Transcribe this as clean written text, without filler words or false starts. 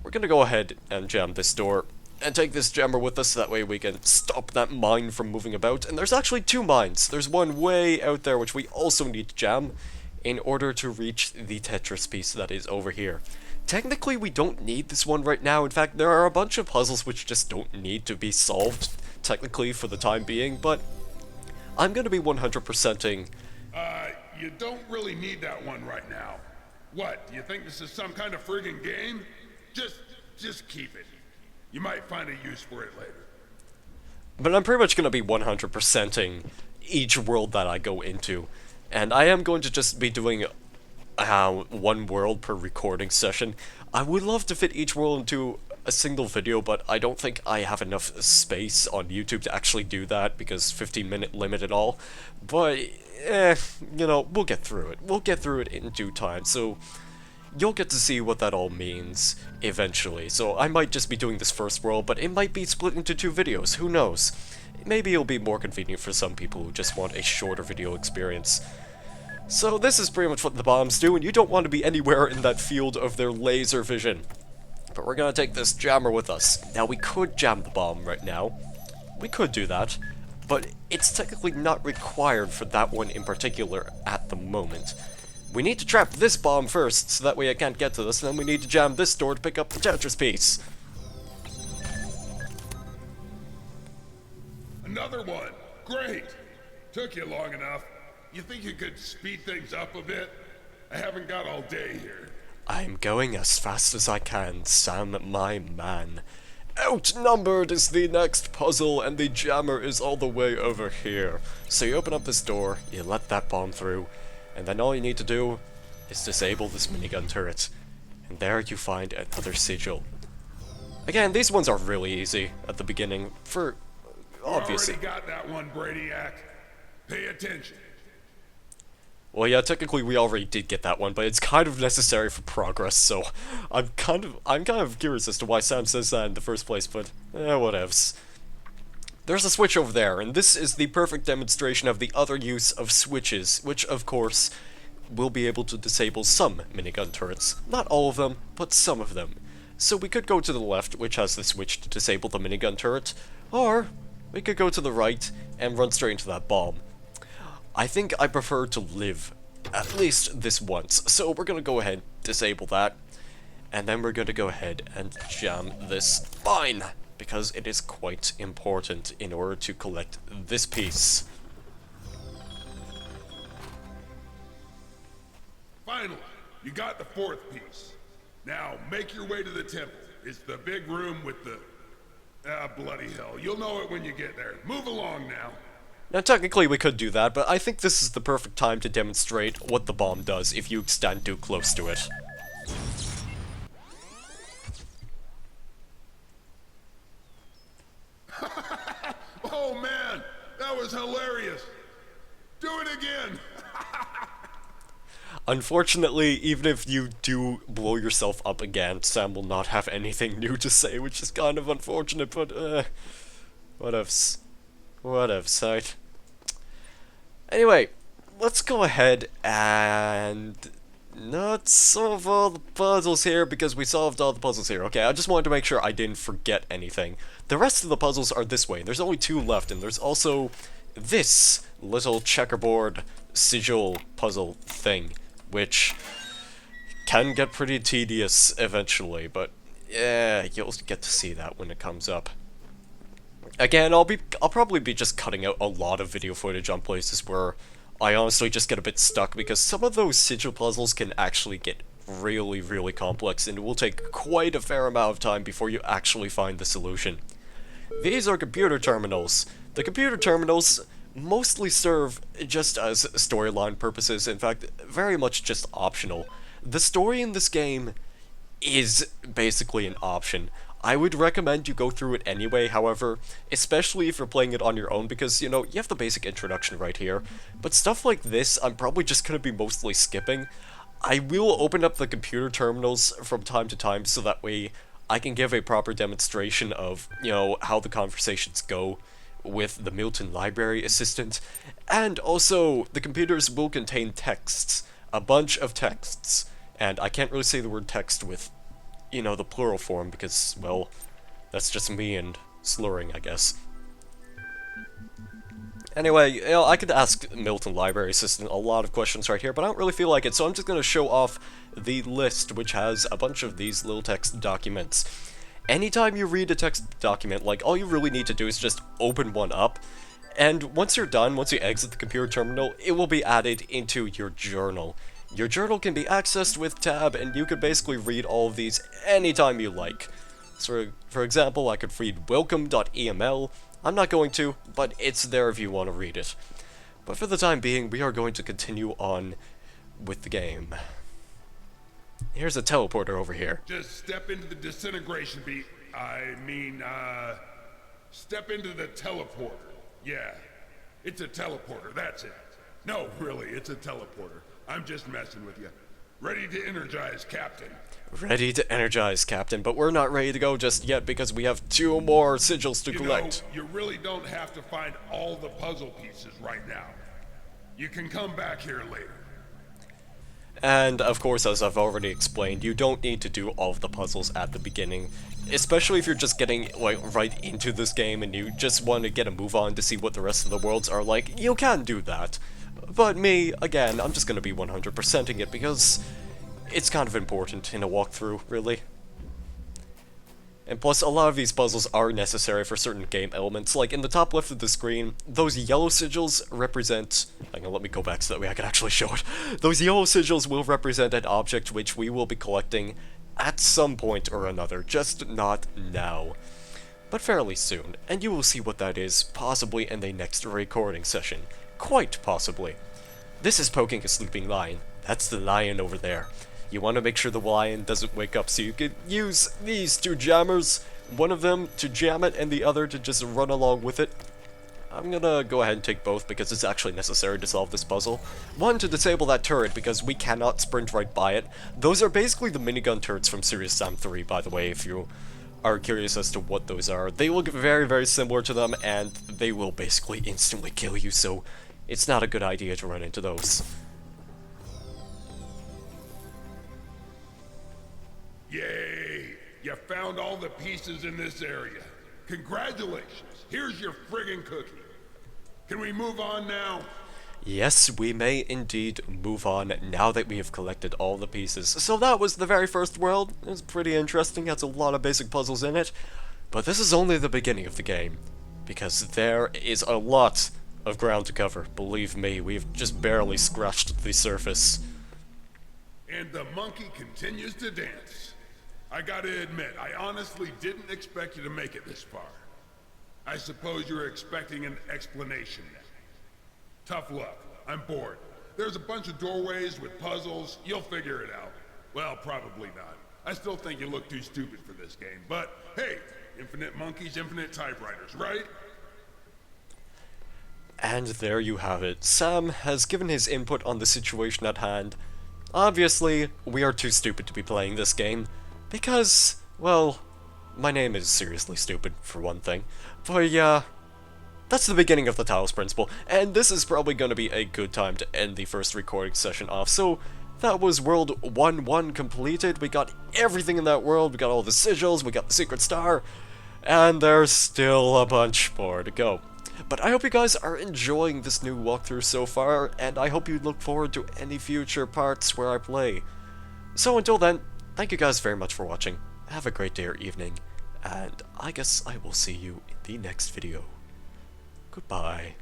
we're gonna go ahead and jam this door and take this jammer with us, so that way we can stop that mine from moving about. And there's actually two mines. There's one way out there which we also need to jam in order to reach the Tetris piece that is over here. Technically, we don't need this one right now. In fact, there are a bunch of puzzles which just don't need to be solved, technically, for the time being, but I'm gonna be 100%ing. You don't really need that one right now. What, do you think this is some kind of friggin' game? Just keep it. You might find a use for it later. But I'm pretty much gonna be 100%ing each world that I go into. And I am going to just be doing one world per recording session. I would love to fit each world into a single video, but I don't think I have enough space on YouTube to actually do that, because 15-minute limit and all. But, you know, we'll get through it. We'll get through it in due time, so you'll get to see what that all means eventually. So I might just be doing this first world, but it might be split into two videos, who knows? Maybe it'll be more convenient for some people who just want a shorter video experience. So this is pretty much what the bombs do, and you don't want to be anywhere in that field of their laser vision. But we're gonna take this jammer with us. Now, we could jam the bomb right now. We could do that, but it's technically not required for that one in particular at the moment. We need to trap this bomb first, so that way I can't get to this, and then we need to jam this door to pick up the Tetris piece. Another one! Great! Took you long enough. You think you could speed things up a bit? I haven't got all day here. I'm going as fast as I can, Sam, my man. Outnumbered is the next puzzle, and the jammer is all the way over here. So you open up this door, you let that bomb through, and then all you need to do is disable this minigun turret. And there you find another sigil. Again, these ones are really easy at the beginning, for obviously. You already got that one, Brainiac. Pay attention. Well, yeah, technically we already did get that one, but it's kind of necessary for progress, so I'm kind of curious as to why Sam says that in the first place, but whatevs. There's a switch over there, and this is the perfect demonstration of the other use of switches, which, of course, will be able to disable some minigun turrets. Not all of them, but some of them. So we could go to the left, which has the switch to disable the minigun turret, or we could go to the right and run straight into that bomb. I think I prefer to live at least this once, so we're gonna go ahead, disable that, and then we're gonna go ahead and jam this mine, because it is quite important in order to collect this piece. Finally, you got the fourth piece. Now, make your way to the temple. It's the big room with the... bloody hell. You'll know it when you get there. Move along now. Now, technically we could do that, but I think this is the perfect time to demonstrate what the bomb does if you stand too close to it. Oh man, that was hilarious. Do it again. Unfortunately, even if you do blow yourself up again, Sam will not have anything new to say, which is kind of unfortunate, but whatevs. Whatevs, right? Anyway, let's go ahead and not solve all the puzzles here, because we solved all the puzzles here. Okay, I just wanted to make sure I didn't forget anything. The rest of the puzzles are this way. There's only two left, and there's also this little checkerboard sigil puzzle thing, which can get pretty tedious eventually, but yeah, you'll get to see that when it comes up. Again, I'll probably be just cutting out a lot of video footage on places where I honestly just get a bit stuck, because some of those sigil puzzles can actually get really, really complex, and it will take quite a fair amount of time before you actually find the solution. These are computer terminals. The computer terminals mostly serve just as storyline purposes, in fact, very much just optional. The story in this game is basically an option. I would recommend you go through it anyway, however, especially if you're playing it on your own, because, you know, you have the basic introduction right here, but stuff like this, I'm probably just going to be mostly skipping. I will open up the computer terminals from time to time, so that way I can give a proper demonstration of, you know, how the conversations go with the Milton Library Assistant, and also, the computers will contain texts, a bunch of texts, and I can't really say the word text with you know, the plural form because, well, that's just me and slurring, I guess. Anyway, you know, I could ask Milton Library Assistant a lot of questions right here, but I don't really feel like it, so I'm just going to show off the list, which has a bunch of these little text documents. Anytime you read a text document, like, all you really need to do is just open one up, and once you're done, once you exit the computer terminal, it will be added into your journal. Your journal can be accessed with Tab, and you can basically read all of these anytime you like. So, for example, I could read welcome.eml. I'm not going to, but it's there if you want to read it. But for the time being, we are going to continue on with the game. Here's a teleporter over here. Just step into the disintegration step into the teleporter. Yeah, it's a teleporter, that's it. No, really, it's a teleporter. I'm just messing with you. Ready to energize, Captain. Ready to energize, Captain, but we're not ready to go just yet because we have 2 more sigils to collect. You really don't have to find all the puzzle pieces right now. You can come back here later. And, of course, as I've already explained, you don't need to do all of the puzzles at the beginning. Especially if you're just getting, like, right into this game and you just want to get a move on to see what the rest of the worlds are like, you can do that. But me, again, I'm just going to be 100%ing it because it's kind of important in a walkthrough, really. And plus, a lot of these puzzles are necessary for certain game elements. Like, in the top left of the screen, those yellow sigils represent... Hang on, let me go back so that way I can actually show it. Those yellow sigils will represent an object which we will be collecting at some point or another, just not now. But fairly soon, and you will see what that is, possibly in the next recording session. Quite possibly. This is poking a sleeping lion. That's the lion over there. You want to make sure the lion doesn't wake up, so you could use these 2 jammers, one of them to jam it and the other to just run along with it. I'm gonna go ahead and take both because it's actually necessary to solve this puzzle. One, to disable that turret because we cannot sprint right by it. Those are basically the minigun turrets from Serious Sam 3, by the way, if you are curious as to what those are. They look very, very similar to them, and they will basically instantly kill you, so it's not a good idea to run into those. Yay! You found all the pieces in this area. Congratulations! Here's your friggin' cookie. Can we move on now? Yes, we may indeed move on now that we have collected all the pieces. So that was the very first world. It was pretty interesting, has a lot of basic puzzles in it. But this is only the beginning of the game, because there is a lot of ground to cover. Believe me, we've just barely scratched the surface. And the monkey continues to dance. I gotta admit, I honestly didn't expect you to make it this far. I suppose you were expecting an explanation. Tough luck. I'm bored. There's a bunch of doorways with puzzles. You'll figure it out. Well, probably not. I still think you look too stupid for this game. But, hey, infinite monkeys, infinite typewriters, right? And there you have it. Sam has given his input on the situation at hand. Obviously, we are too stupid to be playing this game. Because, well, my name is seriously stupid, for one thing. But yeah, that's the beginning of the Talos Principle, and this is probably going to be a good time to end the first recording session off. So, that was World 1-1 completed. We got everything in that world. We got all the sigils, we got the secret star, and there's still a bunch more to go. But I hope you guys are enjoying this new walkthrough so far, and I hope you look forward to any future parts where I play. So until then, thank you guys very much for watching. Have a great day or evening, and I guess I will see you in the next video. Goodbye.